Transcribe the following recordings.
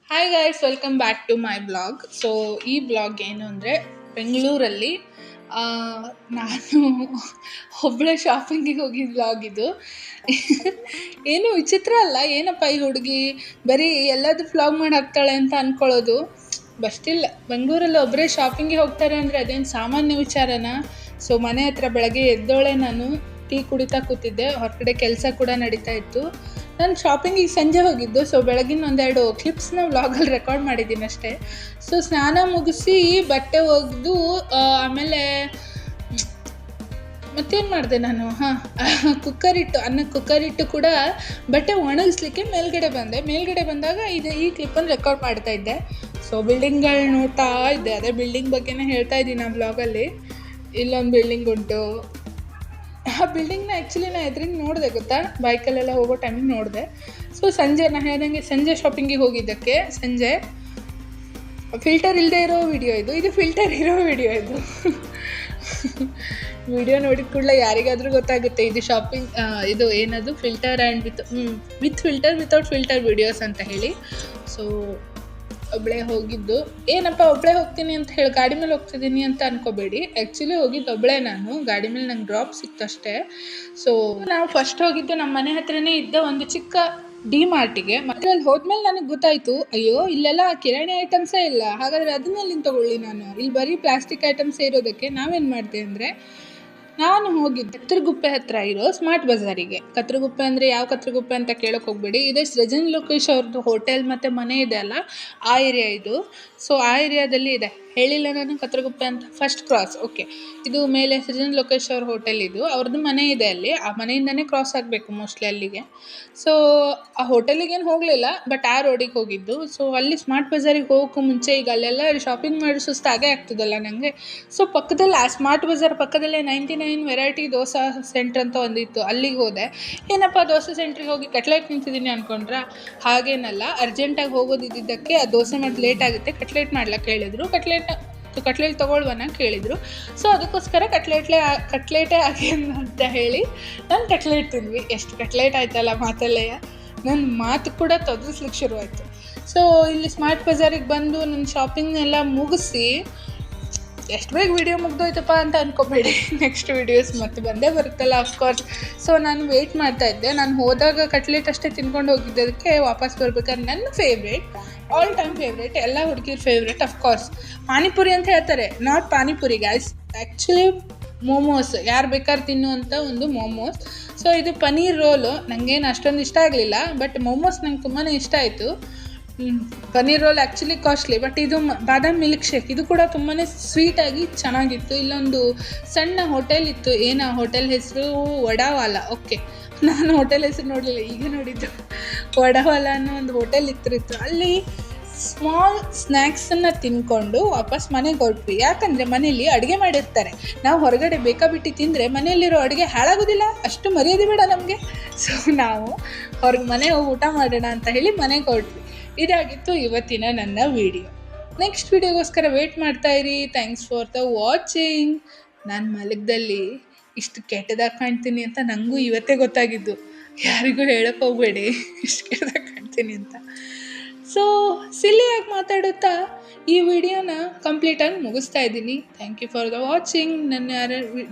Hi guys, welcome back to my blog. So ಈ blog ಏನು ಅಂದರೆ, ಬೆಂಗಳೂರಲ್ಲಿ ನಾನು ಒಬ್ಬಳೆ ಶಾಪಿಂಗಿಗೆ ಹೋಗಿದ್ದ ಬ್ಲಾಗ್ ಇದು. ಏನು ವಿಚಿತ್ರ ಅಲ್ಲ, ಏನಪ್ಪ ಈ ಹುಡುಗಿ ಬರೀ ಎಲ್ಲಾದ್ರೂ ವ್ಲಾಗ್ ಮಾಡಿ ಹಾಕ್ತಾಳೆ ಅಂತ ಅಂದ್ಕೊಳ್ಳೋದು. ಬಸ್ಟಿಲ್ಲ, ಬೆಂಗಳೂರಲ್ಲಿ ಒಬ್ಬರೇ ಶಾಪಿಂಗಿಗೆ ಹೋಗ್ತಾರೆ ಅಂದರೆ ಅದೇನು ಸಾಮಾನ್ಯ ವಿಚಾರನ. ಸೊ ಮನೆ ಹತ್ರ ಬೆಳಗ್ಗೆ ಎದ್ದೋಳೆ ನಾನು ಟೀ ಕುಡಿತಾ ಕೂತಿದ್ದೆ, ಹೊರಗಡೆ ಕೆಲಸ ಕೂಡ ನಡೀತಾ ಇತ್ತು. ನಾನು ಶಾಪಿಂಗಿಗೆ ಸಂಜೆ ಹೋಗಿದ್ದು. ಸೊ ಬೆಳಗಿನ ಒಂದೆರಡು ಕ್ಲಿಪ್ಸ್ನ ವ್ಲಾಗಲ್ಲಿ ರೆಕಾರ್ಡ್ ಮಾಡಿದ್ದೀನಿ ಅಷ್ಟೇ. ಸೊ ಸ್ನಾನ ಮುಗಿಸಿ ಬಟ್ಟೆ ಒಗೆದು ಆಮೇಲೆ ಮತ್ತೇನು ಮಾಡಿದೆ ನಾನು, ಅನ್ನಕ್ಕೆ ಕುಕ್ಕರ್ ಇಟ್ಟು ಕೂಡ ಬಟ್ಟೆ ಒಣಗಿಸ್ಲಿಕ್ಕೆ ಮೇಲ್ಗಡೆ ಬಂದಾಗ ಈ ಕ್ಲಿಪ್ಪನ್ನು ರೆಕಾರ್ಡ್ ಮಾಡ್ತಾ ಇದ್ದೆ. ಸೊ ಬಿಲ್ಡಿಂಗ್ಗಳು ನೋಡ್ತಾ ಇದ್ದೆ, ಅದೇ ಬಿಲ್ಡಿಂಗ್ ಬಗ್ಗೆನೇ ಹೇಳ್ತಾ ಇದ್ದೀನಿ ಆ ಬ್ಲಾಗಲ್ಲಿ. ಇಲ್ಲೊಂದು ಬಿಲ್ಡಿಂಗ್ ಉಂಟು. ಆ ಬಿಲ್ಡಿಂಗ್ನ ಆ್ಯಕ್ಚುಲಿ ನಾನು ಎದುರಿಗೆ ನೋಡಿದೆ, ಗೊತ್ತಾ, ಬೈಕಲ್ಲೆಲ್ಲ ಹೋಗೋ ಟೈಮಿಗೆ ನೋಡಿದೆ. ಸೊ ಸಂಜೆ ನಾನು ಹೇಳ್ದಂಗೆ ಸಂಜೆ ಶಾಪಿಂಗಿಗೆ ಹೋಗಿದ್ದಕ್ಕೆ ಸಂಜೆ ಫಿಲ್ಟರ್ ಇಲ್ಲದೆ ಇರೋ ವಿಡಿಯೋ ಇದು ಫಿಲ್ಟರ್ ಇರೋ ವಿಡಿಯೋ ಇದು. ವಿಡಿಯೋ ನೋಡಿದ ಕೂಡಲೇ ಯಾರಿಗಾದರೂ ಗೊತ್ತಾಗುತ್ತೆ ಇದು ಶಾಪಿಂಗ್, ಇದು ಏನದು filter and with filter without filter videos ಅಂತ ಹೇಳಿ. ಸೊ ಒಬ್ಬಳೇ ಹೋಗಿದ್ದು. ಏನಪ್ಪ ಒಬ್ಬಳೇ ಹೋಗ್ತೀನಿ ಅಂತ ಹೇಳಿ ಗಾಡಿ ಮೇಲೆ ಹೋಗ್ತಿದ್ದೀನಿ ಅಂತ ಅನ್ಕೋಬೇಡಿ. ಆ್ಯಕ್ಚುಲಿ ಹೋಗಿದ್ದು ಒಬ್ಬಳೇ ನಾನು, ಗಾಡಿ ಮೇಲೆ ನಂಗೆ ಡ್ರಾಪ್ ಸಿಕ್ತು ಅಷ್ಟೇ. ಸೊ ನಾವು ಫಸ್ಟ್ ಹೋಗಿದ್ದು ನಮ್ಮ ಮನೆ ಹತ್ರನೇ ಇದ್ದ ಒಂದು ಚಿಕ್ಕ ಡಿ ಮಾರ್ಟಿಗೆ. ಮತ್ತೆ ಅಲ್ಲಿ ಹೋದ್ಮೇಲೆ ನನಗೆ ಗೊತ್ತಾಯಿತು, ಅಯ್ಯೋ ಇಲ್ಲೆಲ್ಲ ಕಿರಾಣಿ ಐಟಮ್ಸೇ ಇಲ್ಲ, ಹಾಗಾದರೆ ಅದನ್ನೆಲ್ಲಿಂದ ತೊಗೊಳ್ಳಿ ನಾನು, ಇಲ್ಲಿ ಬರೀ ಪ್ಲಾಸ್ಟಿಕ್ ಐಟಮ್ಸೇ ಇರೋದಕ್ಕೆ ನಾವೇನು ಮಾಡಿದೆ ಅಂದರೆ, ನಾನು ಹೋಗಿದ್ದೆ ಕತ್ರಗುಪ್ಪೆ ಹತ್ರ ಇರೋ ಸ್ಮಾರ್ಟ್ ಬಜಾರಿಗೆ. ಕತ್ರಗುಪ್ಪೆ ಅಂದರೆ ಯಾವ ಕತ್ರಗುಪ್ಪೆ ಅಂತ ಕೇಳೋಕೆ ಹೋಗ್ಬೇಡಿ, ಇದೇ ಸೃಜನ್ ಲೋಕೇಶ್ ಅವ್ರದ್ದು ಹೋಟೆಲ್ ಮತ್ತು ಮನೆ ಇದೆ ಅಲ್ಲ, ಆ ಏರಿಯಾ ಇದು. ಸೊ ಆ ಏರಿಯಾದಲ್ಲಿ ಇದೆ, ಹೇಳಿಲ್ಲ ನಾನು ಕತ್ರಗುಪ್ಪೆ ಅಂತ. ಫಸ್ಟ್ ಕ್ರಾಸ್, ಓಕೆ, ಇದು ಮೇಲೆ ಸೃಜನ್ ಲೋಕೇಶ್ ಅವ್ರ ಹೋಟೆಲ್ ಇದು, ಅವ್ರದ್ದು ಮನೆ ಇದೆ ಅಲ್ಲಿ. ಆ ಮನೆಯಿಂದನೇ ಕ್ರಾಸ್ ಆಗಬೇಕು ಮೋಸ್ಟ್ಲಿ ಅಲ್ಲಿಗೆ. ಸೊ ಆ ಹೋಟೆಲಿಗೇನು ಹೋಗಲಿಲ್ಲ, ಬಟ್ ಆ ರೋಡಿಗೆ ಹೋಗಿದ್ದು. ಸೊ ಅಲ್ಲಿ ಸ್ಮಾರ್ಟ್ ಬಜಾರಿಗೆ ಹೋಗೋಕ್ಕೂ ಮುಂಚೆ ಈಗ ಅಲ್ಲೆಲ್ಲ ಶಾಪಿಂಗ್ ಮಾಡಿ ಸುಸ್ತಾಗೇ ಆಗ್ತದಲ್ಲ ನನಗೆ. ಸೊ ಪಕ್ಕದಲ್ಲಿ ಆ ಸ್ಮಾರ್ಟ್ ಬಜಾರ್ ಪಕ್ಕದಲ್ಲೇ 99 ವೆರೈಟಿ ದೋಸೆ ಸೆಂಟ್ರ್ ಅಂತ ಒಂದಿತ್ತು, ಅಲ್ಲಿಗೆ ಹೋದೆ. ಏನಪ್ಪ ದೋಸೆ ಸೆಂಟ್ರಿಗೆ ಹೋಗಿ ಕಟ್ಲೆಟ್ ನಿಂತಿದ್ದೀನಿ ಅಂದ್ಕೊಂಡ್ರೆ, ಹಾಗೇನಲ್ಲ, ಅರ್ಜೆಂಟಾಗಿ ಹೋಗೋದಿದ್ದಕ್ಕೆ ಆ ದೋಸೆ ಮಾಡಿ ಲೇಟ್ ಆಗುತ್ತೆ, ಕಟ್ಲೆಟ್ ಮಾಡ್ಲಿಕ್ಕೆ ಹೇಳಿದರು. ಕಟ್ಲೆಟ್ ತೊಗೊಳ್ವನ ಕೇಳಿದರು. ಸೊ ಅದಕ್ಕೋಸ್ಕರ ಕಟ್ಲೇಟೇ ಆಗಿ ಅಂತ ಹೇಳಿ ನಾನು ಕಟ್ಲೆಟ್ ತಿಂದ್ವಿ. ಎಷ್ಟು ಕಟ್ಲೆಟ್ ಆಯ್ತಲ್ಲ ಮಾತಲ್ಲೇ, ನನ್ನ ಮಾತು ಕೂಡ ತೊದಲಿಸ್ಲಿಕ್ಕೆ ಶುರುವಾಯಿತು. ಸೊ ಇಲ್ಲಿ ಸ್ಮಾರ್ಟ್ ಬಜಾರಿಗೆ ಬಂದು ನನ್ನ ಶಾಪಿಂಗ್ ಎಲ್ಲ ಮುಗಿಸಿ, ಎಷ್ಟು ಬೇಗ ವಿಡಿಯೋ ಮುಗ್ದೋಯ್ತಪ್ಪ ಅಂತ ಅಂದ್ಕೋಬೇಡಿ, ನೆಕ್ಸ್ಟ್ ವೀಡಿಯೋಸ್ ಮತ್ತೆ ಬಂದೇ ಬರುತ್ತಲ್ಲ ಅಫ್ಕೋರ್ಸ್. ಸೊ ನಾನು ವೆಯ್ಟ್ ಮಾಡ್ತಾ ಇದ್ದೆ. ನಾನು ಹೋದಾಗ ಕಟ್ಲೆಟ್ ಅಷ್ಟೇ ತಿನ್ಕೊಂಡು ಹೋಗಿದ್ದಕ್ಕೆ ವಾಪಸ್ ಬರ್ಬೇಕಾದ್ರೆ ನನ್ನ ಫೇವ್ರೇಟ್, ಆಲ್ ಟೈಮ್ ಫೇವ್ರೇಟ್, ಎಲ್ಲ ಹುಡುಗಿರ ಫೇವ್ರೇಟ್ ಅಫ್ಕೋರ್ಸ್ ಪಾನಿಪುರಿ ಅಂತ ಹೇಳ್ತಾರೆ. Not panipuri guys, actually momos, ಯಾರು ಬೇಕಾದ್ರೆ ತಿನ್ನುವಂಥ ಒಂದು ಮೋಮೋಸ್. ಸೊ ಇದು ಪನ್ನೀರ್ ರೋಲು ನನಗೇನು ಅಷ್ಟೊಂದು ಇಷ್ಟ ಆಗಲಿಲ್ಲ, ಬಟ್ ಮೋಮೋಸ್ ನಂಗೆ ತುಂಬಾ ಇಷ್ಟ ಆಯಿತು. Paneer roll actually costly, but ಇದು ಬಾದಾಮ್ ಮಿಲ್ಕ್ ಶೇಕ್, ಇದು ಕೂಡ ತುಂಬಾ ಸ್ವೀಟಾಗಿ ಚೆನ್ನಾಗಿತ್ತು. ಇಲ್ಲೊಂದು ಸಣ್ಣ ಹೋಟೆಲ್ ಇತ್ತು, ಏನು ಹೋಟೆಲ್ ಹೆಸರು ವಡಾವಾಲ. ಓಕೆ, ನಾನು ಹೋಟೆಲ್ ಹೆಸರು ನೋಡಲಿಲ್ಲ, ಈಗ ನೋಡಿದ್ದು. ವಡಾವಾಲ ಅನ್ನೋ ಒಂದು ಹೋಟೆಲ್ ಇತ್ತು. ಅಲ್ಲಿ ಸ್ಮಾಲ್ ಸ್ನ್ಯಾಕ್ಸನ್ನು ತಿನ್ಕೊಂಡು ವಾಪಸ್ ಮನೆಗೆ ಹೊರಟ್ವಿ. ಯಾಕಂದರೆ ಮನೇಲಿ ಅಡುಗೆ ಮಾಡಿರ್ತಾರೆ, ನಾವು ಹೊರಗಡೆ ಬೇಕಾಬಿಟ್ಟು ತಿಂದರೆ ಮನೆಯಲ್ಲಿರೋ ಅಡುಗೆ ಹಾಳಾಗೋದಿಲ್ಲ, ಅಷ್ಟು ಮರ್ಯಾದೆ ಬೇಡ ನಮಗೆ. ಸೊ ನಾವು ಮನೆಗೆ ಹೋಗಿ ಊಟ ಮಾಡೋಣ ಅಂತ ಹೇಳಿ ಮನೆಗೆ ಹೊರಟ್ವಿ. ಇದಾಗಿತ್ತು ಇವತ್ತಿನ ನನ್ನ ವಿಡಿಯೋ. ನೆಕ್ಸ್ಟ್ ವಿಡಿಯೋಗೋಸ್ಕರ ವೇಟ್ ಮಾಡ್ತಾಯಿರಿ. Thanks for the watching. ನಾನು ಮಲಗದಲ್ಲಿ ಇಷ್ಟು ಕೆಟ್ಟದಾಗಿ ಕಾಣ್ತೀನಿ ಅಂತ ನನಗೂ ಇವತ್ತೇ ಗೊತ್ತಾಗಿದ್ದು, ಯಾರಿಗೂ ಹೇಳಕ್ಕೆ ಹೋಗಬೇಡಿ ಇಷ್ಟು ಕೆಟ್ಟದಾಗಿ ಕಾಣ್ತೀನಿ ಅಂತ. ಸೊ ಸಿಲ್ಲಿಯಾಗಿ ಮಾತಾಡುತ್ತಾ ಈ ವಿಡಿಯೋನ ಕಂಪ್ಲೀಟಾಗಿ ಮುಗಿಸ್ತಾ ಇದ್ದೀನಿ. Thank you for the watching.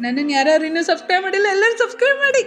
ನನ್ನನ್ನು ಯಾರು ಇನ್ನೂ ಸಬ್ಸ್ಕ್ರೈಬ್ ಮಾಡಿಲ್ಲ, ಎಲ್ಲರೂ ಸಬ್ಸ್ಕ್ರೈಬ್ ಮಾಡಿ.